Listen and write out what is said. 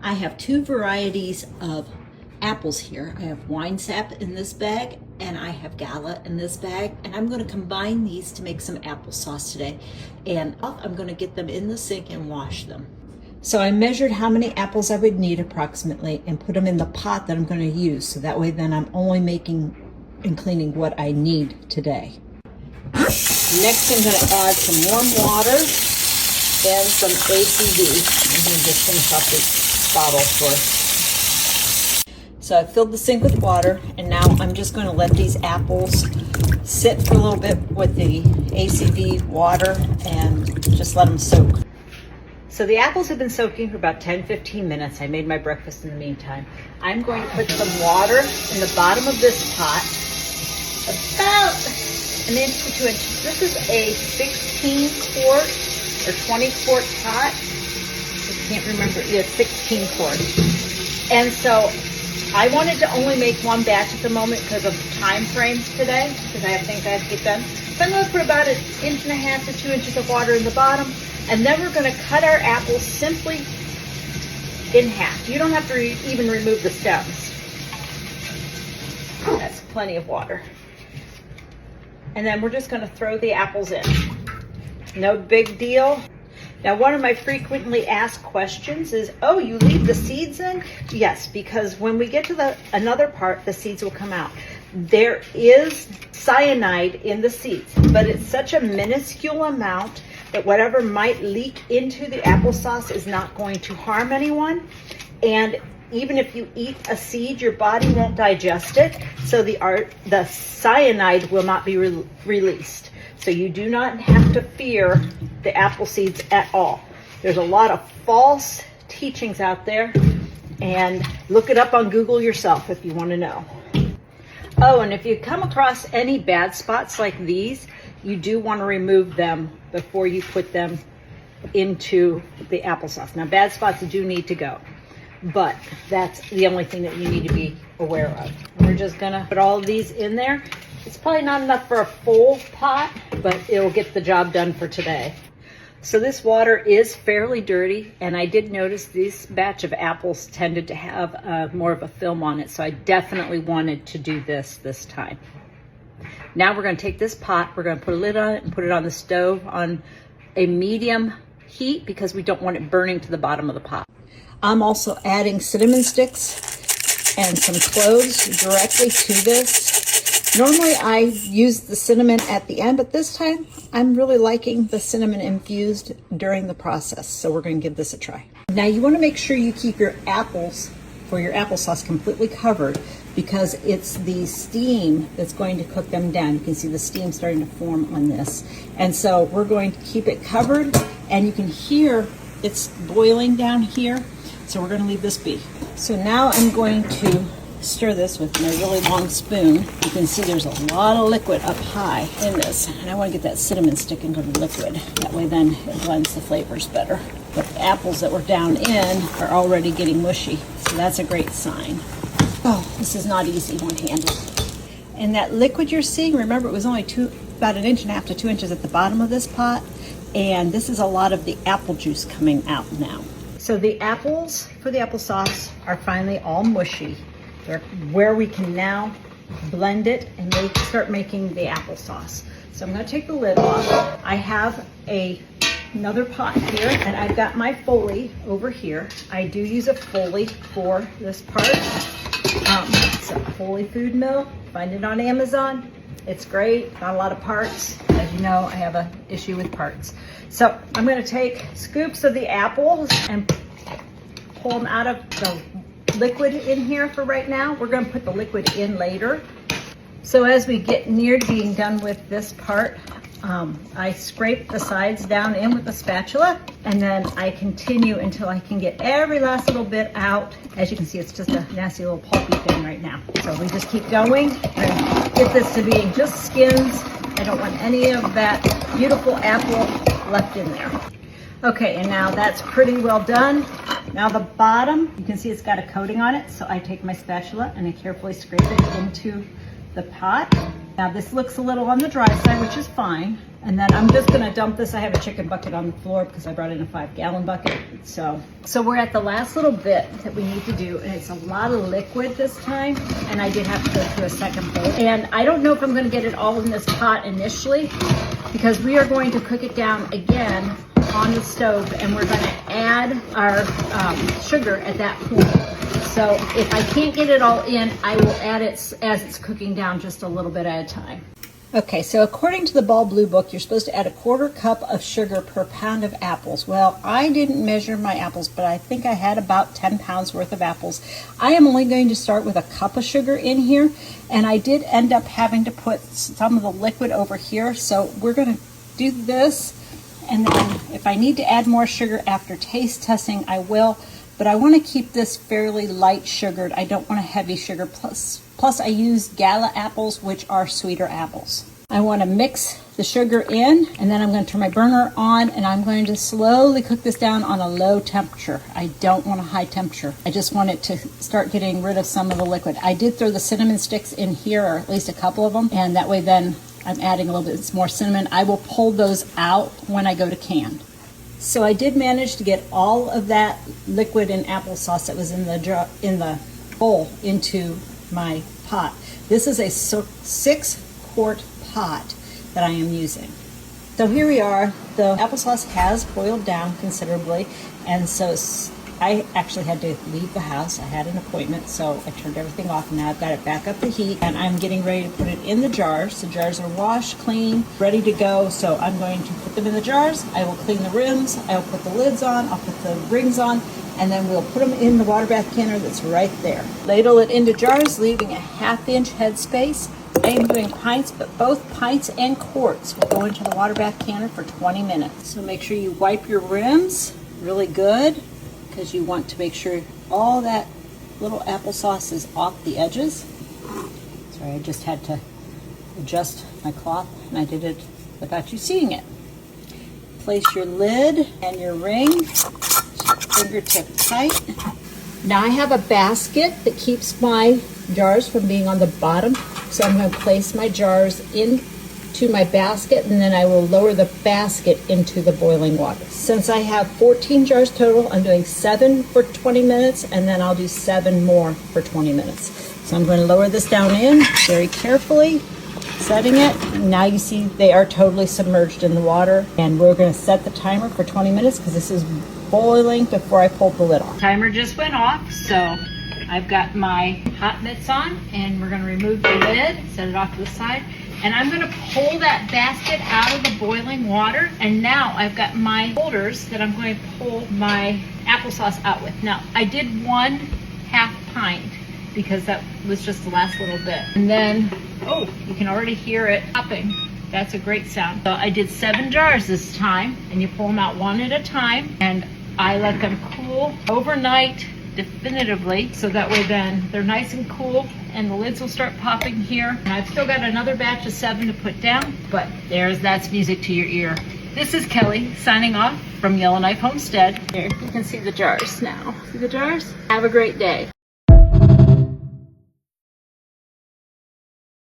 I have two varieties of apples here. I have wine sap in this bag and I have gala in this bag, and I'm going to combine these to make some applesauce today. And I'm going to get them in the sink and wash them. So I measured how many apples I would need approximately and put them in the pot that I'm going to use, so that way then I'm only making and cleaning what I need today. Next I'm going to add some warm water and some ACV. I'm going to just finish off this bottle first. So I filled the sink with water, and now I'm just going to let these apples sit for a little bit with the ACV water and just let them soak. So the apples have been soaking for about 10-15 minutes. I made my breakfast in the meantime. I'm going to put some water in the bottom of this pot, about an inch to 2 inches. This is a 16 quart or 20 quart pot. I can't remember. Yeah, 16 quart. And so I wanted to only make one batch at the moment because of time frames today, because I have things I have to get done. So I'm going to put about 1.5 to 2 inches of water in the bottom, and then we're going to cut our apples simply in half. You don't have to even remove the stems. That's plenty of water. And then we're just going to throw the apples in. No big deal. Now, one of my frequently asked questions is, oh, you leave the seeds in? Yes, because when we get to another part, the seeds will come out. There is cyanide in the seeds, but it's such a minuscule amount that whatever might leak into the applesauce is not going to harm anyone. And even if you eat a seed, your body won't digest it, so the cyanide will not be released. So you do not have to fear the apple seeds at all. There's a lot of false teachings out there, and look it up on Google yourself if you want to know. Oh, and if you come across any bad spots like these, you do want to remove them before you put them into the applesauce. Now, bad spots do need to go, but that's the only thing that you need to be aware of. We're just gonna put all of these in there. It's probably not enough for a full pot, but it'll get the job done for today. So this water is fairly dirty, and I did notice this batch of apples tended to have more of a film on it, so I definitely wanted to do this time. Now we're going to take this pot, we're going to put a lid on it and put it on the stove on a medium heat because we don't want it burning to the bottom of the pot. I'm also adding cinnamon sticks and some cloves directly to this. Normally I use the cinnamon at the end, but this time I'm really liking the cinnamon infused during the process. So we're going to give this a try. Now you want to make sure you keep your apples for your applesauce completely covered, because it's the steam that's going to cook them down. You can see the steam starting to form on this. And so we're going to keep it covered, and you can hear it's boiling down here. So we're going to leave this be. So now I'm going to stir this with my really long spoon. You can see there's a lot of liquid up high in this, and I want to get that cinnamon stick into the liquid. That way then it blends the flavors better. But the apples that were down in are already getting mushy, so that's a great sign. Oh, this is not easy one-handed. And that liquid you're seeing, remember it was only about 1.5 to 2 inches at the bottom of this pot, and this is a lot of the apple juice coming out now. So the apples for the applesauce are finally all mushy. They're where we can now blend it and start making the applesauce. So I'm going to take the lid off. I have another pot here, and I've got my foley over here. I do use a foley for this part. It's a Foley food mill. Find it on Amazon. It's great. Not a lot of parts. As you know, I have an issue with parts. So I'm going to take scoops of the apples and pull them out of the liquid in here for right now. We're going to put the liquid in later. So as we get near being done with this part, I scrape the sides down in with the spatula, and then I continue until I can get every last little bit out. As you can see, it's just a nasty little pulpy thing right now. So we just keep going and get this to being just skins. I don't want any of that beautiful apple left in there. Okay, and now that's pretty well done. Now the bottom, you can see it's got a coating on it, so I take my spatula and I carefully scrape it into the pot. Now this looks a little on the dry side, which is fine. And then I'm just gonna dump this. I have a chicken bucket on the floor because I brought in a 5-gallon bucket. So we're at the last little bit that we need to do, and it's a lot of liquid this time. And I did have to go through a second bowl. And I don't know if I'm gonna get it all in this pot initially, because we are going to cook it down again on the stove, and we're gonna add our sugar at that point. So if I can't get it all in, I will add it as it's cooking down just a little bit at a time. Okay, so according to the Ball Blue Book, you're supposed to add 1/4 cup of sugar per pound of apples. Well, I didn't measure my apples, but I think I had about 10 pounds worth of apples. I am only going to start with 1 cup of sugar in here, and I did end up having to put some of the liquid over here. So we're gonna do this, and then if I need to add more sugar after taste testing, I will. But I want to keep this fairly light sugared. I don't want a heavy sugar. Plus I use Gala apples, which are sweeter apples. I want to mix the sugar in, and then I'm going to turn my burner on, and I'm going to slowly cook this down on a low temperature. I don't want a high temperature. I just want it to start getting rid of some of the liquid. I did throw the cinnamon sticks in here, or at least a couple of them, and that way then I'm adding a little bit more cinnamon. I will pull those out when I go to canned. So I did manage to get all of that liquid and applesauce that was in the bowl into my pot. This is a 6-quart pot that I am using. So here we are. The applesauce has boiled down considerably, and so I actually had to leave the house. I had an appointment, so I turned everything off, and now I've got it back up to heat, and I'm getting ready to put it in the jars. The jars are washed, clean, ready to go, so I'm going to put them in the jars. I will clean the rims, I will put the lids on, I'll put the rings on, and then we'll put them in the water bath canner that's right there. Ladle it into jars, leaving a 1/2-inch headspace. I am doing pints, but both pints and quarts will go into the water bath canner for 20 minutes. So make sure you wipe your rims really good, because you want to make sure all that little applesauce is off the edges. Sorry, I just had to adjust my cloth, and I did it without you seeing it. Place your lid and your ring, fingertip tight. Now I have a basket that keeps my jars from being on the bottom, so I'm going to place my jars into my basket, and then I will lower the basket into the boiling water. Since I have 14 jars total, I'm doing 7 for 20 minutes, and then I'll do 7 more for 20 minutes. So I'm going to lower this down in very carefully, setting it. Now you see they are totally submerged in the water, and we're going to set the timer for 20 minutes because this is boiling before I pull the lid off. Timer just went off, so I've got my hot mitts on, and we're going to remove the lid, set it off to the side. And I'm going to pull that basket out of the boiling water, and now I've got my holders that I'm going to pull my applesauce out with. Now, I did 1/2 pint because that was just the last little bit. And then, oh, you can already hear it popping. That's a great sound. So I did 7 jars this time, and you pull them out one at a time, and I let them cool overnight definitively, so that way then they're nice and cool, and the lids will start popping here. And I've still got another batch of 7 to put down, but that's music to your ear. This is Kelly signing off from Yellowknife Homestead. Here, you can see the jars now. See the jars? Have a great day.